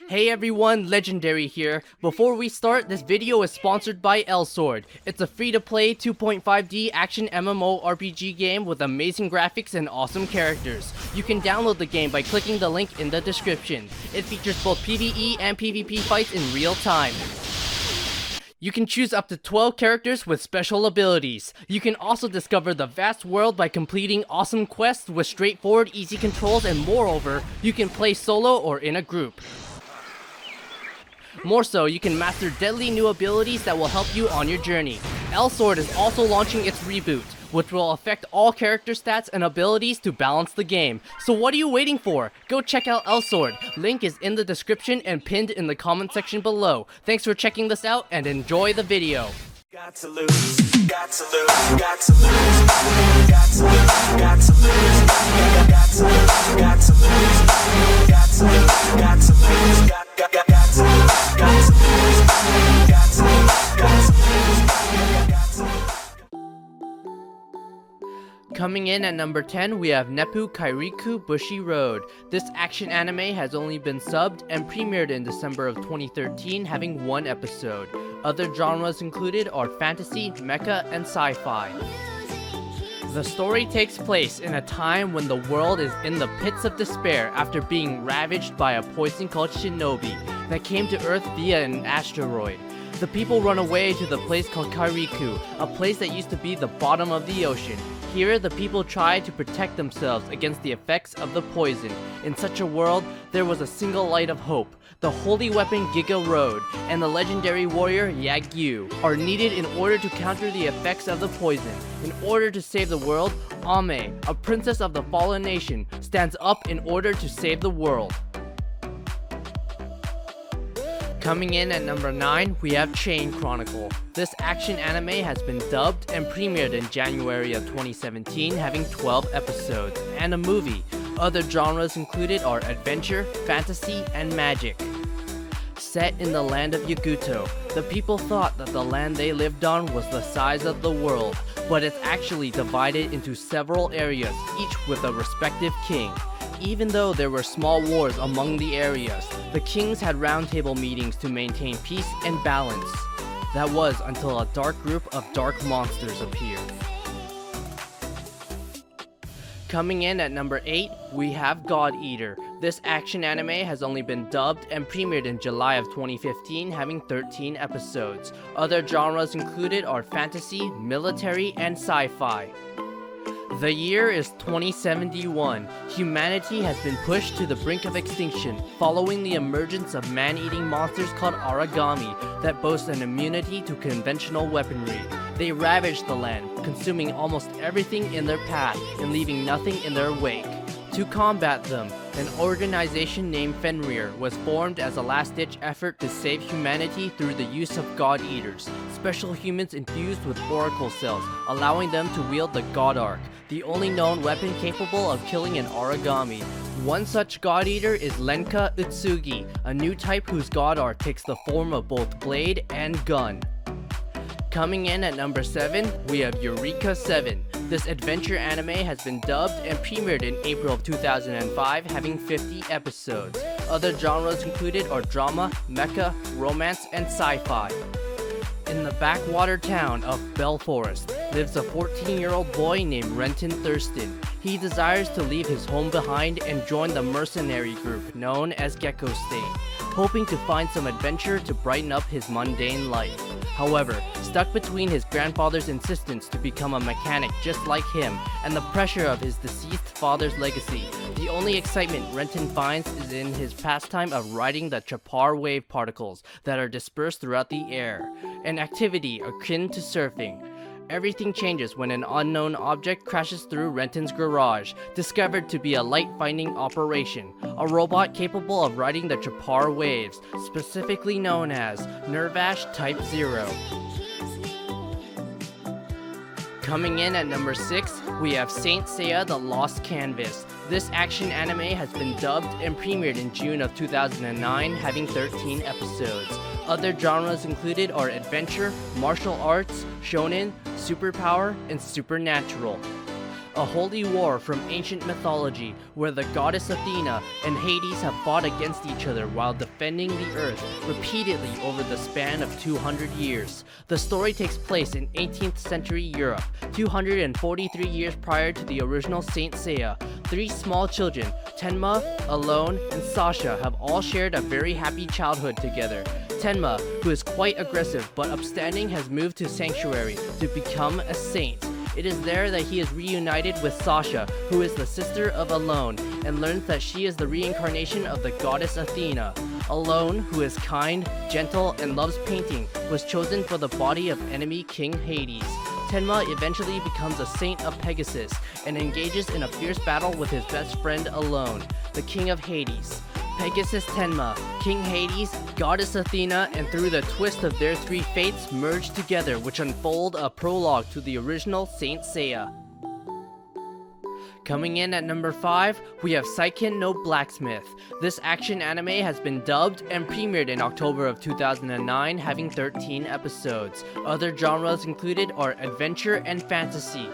Hey everyone, Legendary here. Before we start, this video is sponsored by L-Sword. It's a free-to-play 2.5D action MMORPG game with amazing graphics and awesome characters. You can download the game by clicking the link in the description. It features both PvE and PvP fights in real time. You can choose up to 12 characters with special abilities. You can also discover the vast world by completing awesome quests with straightforward, easy controls, and moreover, you can play solo or in a group. More so, you can master deadly new abilities that will help you on your journey. L-Sword is also launching its reboot, which will affect all character stats and abilities to balance the game. So what are you waiting for? Go check out L-Sword. Link is in the description and pinned in the comment section below. Thanks for checking this out and enjoy the video. Got to lose, got to lose, got to lose, got to lose, got to lose, got to lose, got to lose, got to lose, got to lose, got to lose, got to lose, got to lose, got to lose. Coming in at number 10, we have Napoo Kyrie Bushi Road. This action anime has only been subbed and premiered in December of 2013, having 1 episode. Other genres included are fantasy, mecha, and sci-fi. The story takes place in a time when the world is in the pits of despair after being ravaged by a poison called Shinobi that came to Earth via an asteroid. The people run away to the place called Kairiku, a place that used to be the bottom of the ocean. Here, the people try to protect themselves against the effects of the poison. In such a world, there was a single light of hope. The holy weapon Giga Road and the legendary warrior Yagyu are needed in order to counter the effects of the poison. In order to save the world, Ame, a princess of the fallen nation, stands up in order to save the world. Coming in at number 9, we have Chained Chronicle. This action anime has been dubbed and premiered in January of 2017, having 12 episodes, and a movie. Other genres included are adventure, fantasy, and magic. Set in the land of Yakuto, the people thought that the land they lived on was the size of the world, but it's actually divided into several areas, each with a respective king. Even though there were small wars among the areas, the kings had roundtable meetings to maintain peace and balance. That was until a dark group of dark monsters appeared. Coming in at number 8, we have God Eater. This action anime has only been dubbed and premiered in July of 2015, having 13 episodes. Other genres included are fantasy, military, and sci-fi. The year is 2071. Humanity has been pushed to the brink of extinction following the emergence of man-eating monsters called Aragami that boast an immunity to conventional weaponry. They ravage the land, consuming almost everything in their path and leaving nothing in their wake. To combat them, an organization named Fenrir was formed as a last-ditch effort to save humanity through the use of God Eaters, special humans infused with oracle cells, allowing them to wield the God Arc, the only known weapon capable of killing an Aragami. One such God Eater is Lenka Utsugi, a new type whose God Arc takes the form of both blade and gun. Coming in at number 7, we have Eureka 7. This adventure anime has been dubbed and premiered in April of 2005, having 50 episodes. Other genres included are drama, mecha, romance, and sci-fi. In the backwater town of Bell Forest lives a 14-year-old boy named Renton Thurston. He desires to leave his home behind and join the mercenary group known as Gecko State, hoping to find some adventure to brighten up his mundane life. However, stuck between his grandfather's insistence to become a mechanic just like him and the pressure of his deceased father's legacy, the only excitement Renton finds is in his pastime of riding the chapar wave particles that are dispersed throughout the air, an activity akin to surfing. Everything changes when an unknown object crashes through Renton's garage, discovered to be a light-finding operation, a robot capable of riding the chapar waves, specifically known as Nervash Type 0. Coming in at number 6, we have Saint Seiya The Lost Canvas. This action anime has been dubbed and premiered in June of 2009, having 13 episodes. Other genres included are adventure, martial arts, shonen, superpower, and supernatural. a holy war from ancient mythology where the goddess Athena and Hades have fought against each other while defending the earth repeatedly over the span of 200 years. The story takes place in 18th century Europe, 243 years prior to the original Saint Seiya. Three small children, Tenma, Alone, and Sasha, have all shared a very happy childhood together. Tenma, who is quite aggressive but upstanding, has moved to Sanctuary to become a saint. It is there that he is reunited with Sasha, who is the sister of Alone, and learns that she is the reincarnation of the goddess Athena. Alone, who is kind, gentle, and loves painting, was chosen for the body of enemy King Hades. Tenma eventually becomes a saint of Pegasus and engages in a fierce battle with his best friend Alone, the king of Hades. Pegasus Tenma, King Hades, Goddess Athena, and through the twist of their three fates merge together, which unfold a prologue to the original Saint Seiya. Coming in at number 5, we have Seiken no Blacksmith. This action anime has been dubbed and premiered in October of 2009, having 13 episodes. Other genres included are adventure and fantasy.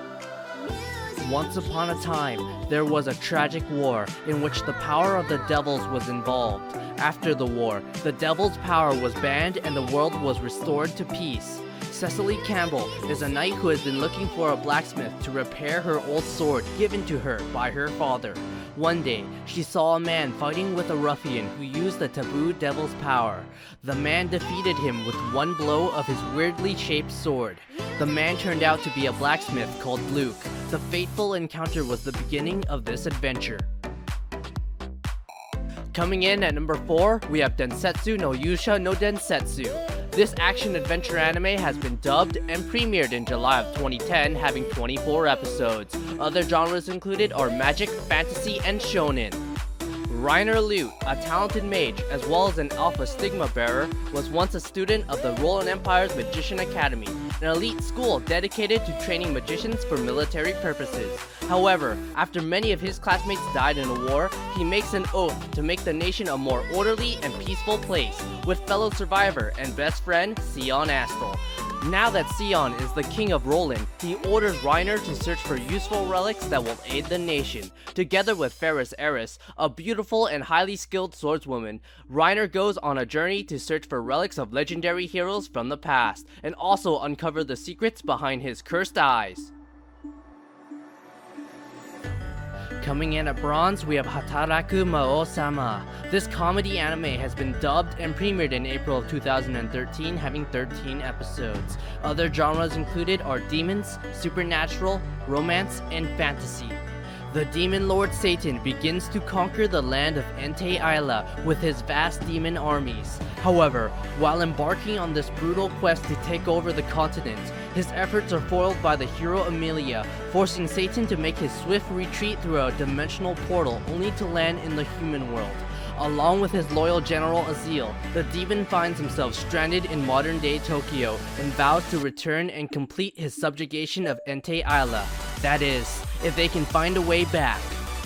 Once upon a time, there was a tragic war in which the power of the devils was involved. After the war, the devil's power was banned and the world was restored to peace. Cecily Campbell is a knight who has been looking for a blacksmith to repair her old sword given to her by her father. One day, she saw a man fighting with a ruffian who used the taboo devil's power. The man defeated him with one blow of his weirdly shaped sword. The man turned out to be a blacksmith called Luke. The fateful encounter was the beginning of this adventure. Coming in at number 4, we have Densetsu no Yuusha no Densetsu. This action-adventure anime has been dubbed and premiered in July of 2010, having 24 episodes. Other genres included are magic, fantasy, and shonen. Reiner Lute, a talented mage as well as an alpha stigma bearer, was once a student of the Roland Empire's Magician Academy, an elite school dedicated to training magicians for military purposes. However, after many of his classmates died in a war, he makes an oath to make the nation a more orderly and peaceful place, with fellow survivor and best friend Sion Astel. Now that Sion is the king of Roland, he orders Reiner to search for useful relics that will aid the nation. Together with Ferris Eris, a beautiful and highly skilled swordswoman, Reiner goes on a journey to search for relics of legendary heroes from the past, and also uncover the secrets behind his cursed eyes. Coming in at bronze, we have Hataraku Osama. This comedy anime has been dubbed and premiered in April of 2013, having 13 episodes. Other genres included are demons, supernatural, romance, and fantasy. The demon lord Satan begins to conquer the land of Entei Isla with his vast demon armies. However, while embarking on this brutal quest to take over the continent, his efforts are foiled by the hero Amelia, forcing Satan to make his swift retreat through a dimensional portal only to land in the human world. Along with his loyal general Azil, the demon finds himself stranded in modern-day Tokyo and vows to return and complete his subjugation of Entei Isla. That is, if they can find a way back.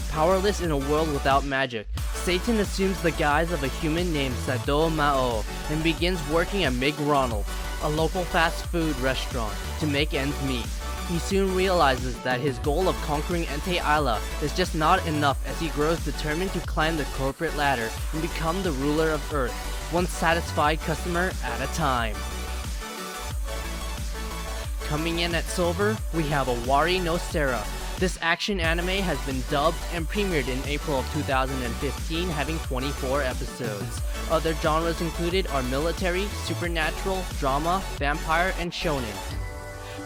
Powerless in a world without magic, Satan assumes the guise of a human named Sado Mao and begins working at McDonald's, a local fast food restaurant, to make ends meet. He soon realizes that his goal of conquering Entei Isla is just not enough as he grows determined to climb the corporate ladder and become the ruler of Earth, one satisfied customer at a time. Coming in at silver, we have Sorcery No Sarah. This action anime has been dubbed and premiered in April of 2015, having 24 episodes. Other genres included are military, supernatural, drama, vampire, and shonen.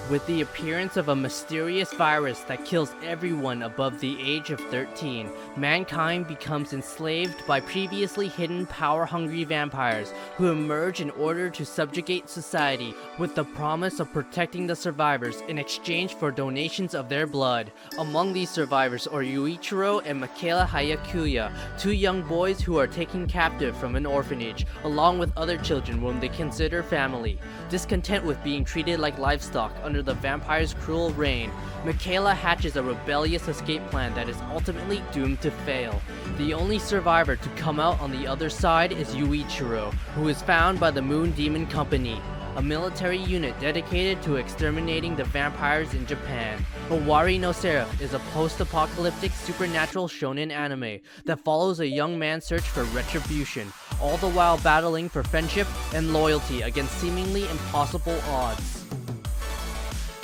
With the appearance of a mysterious virus that kills everyone above the age of 13, mankind becomes enslaved by previously hidden power-hungry vampires who emerge in order to subjugate society with the promise of protecting the survivors in exchange for donations of their blood. Among these survivors are Yuichiro and Michaela Hayakuya, two young boys who are taken captive from an orphanage, along with other children whom they consider family. Discontent with being treated like livestock under the vampire's cruel reign, Michaela hatches a rebellious escape plan that is ultimately doomed to fail. The only survivor to come out on the other side is Yuichiro, who is found by the Moon Demon Company. a military unit dedicated to exterminating the vampires in Japan. Sorcery No Sarah is a post-apocalyptic supernatural shonen anime that follows a young man's search for retribution, all the while battling for friendship and loyalty against seemingly impossible odds.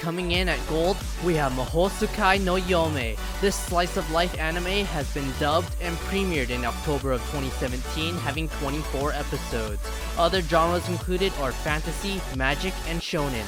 Coming in at gold, we have Tsukai No Yoni. This slice-of-life anime has been dubbed and premiered in October of 2017, having 24 episodes. Other genres included are fantasy, magic, and shonen.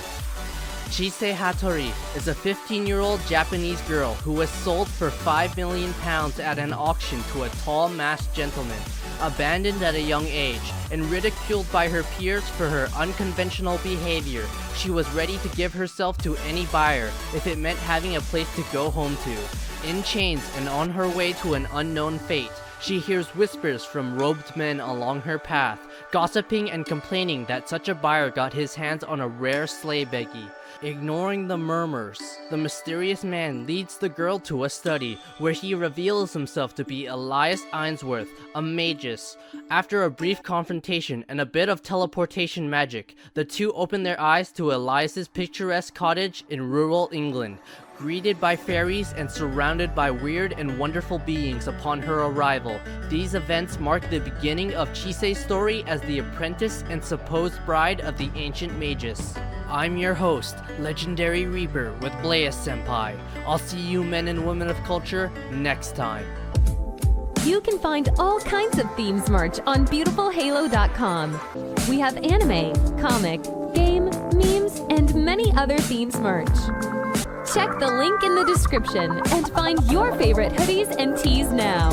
Chisei Hattori is a 15-year-old Japanese girl who was sold for £5 million at an auction to a tall masked gentleman. Abandoned at a young age and ridiculed by her peers for her unconventional behavior, she was ready to give herself to any buyer if it meant having a place to go home to. In chains and on her way to an unknown fate, she hears whispers from robed men along her path, gossiping and complaining that such a buyer got his hands on a rare sleigh beggy. Ignoring the murmurs, the mysterious man leads the girl to a study where he reveals himself to be Elias Ainsworth, a magus. After a brief confrontation and a bit of teleportation magic, the two open their eyes to Elias's picturesque cottage in rural England. Greeted by fairies and surrounded by weird and wonderful beings upon her arrival, these events mark the beginning of Chisei's story as the apprentice and supposed bride of the ancient magus. I'm your host, Legendary Reaper with Blaise Senpai. I'll see you men and women of culture next time. You can find all kinds of themes merch on beautifulhalo.com. We have anime, comic, game, memes, and many other themes merch. Check the link in the description and find your favorite hoodies and tees now.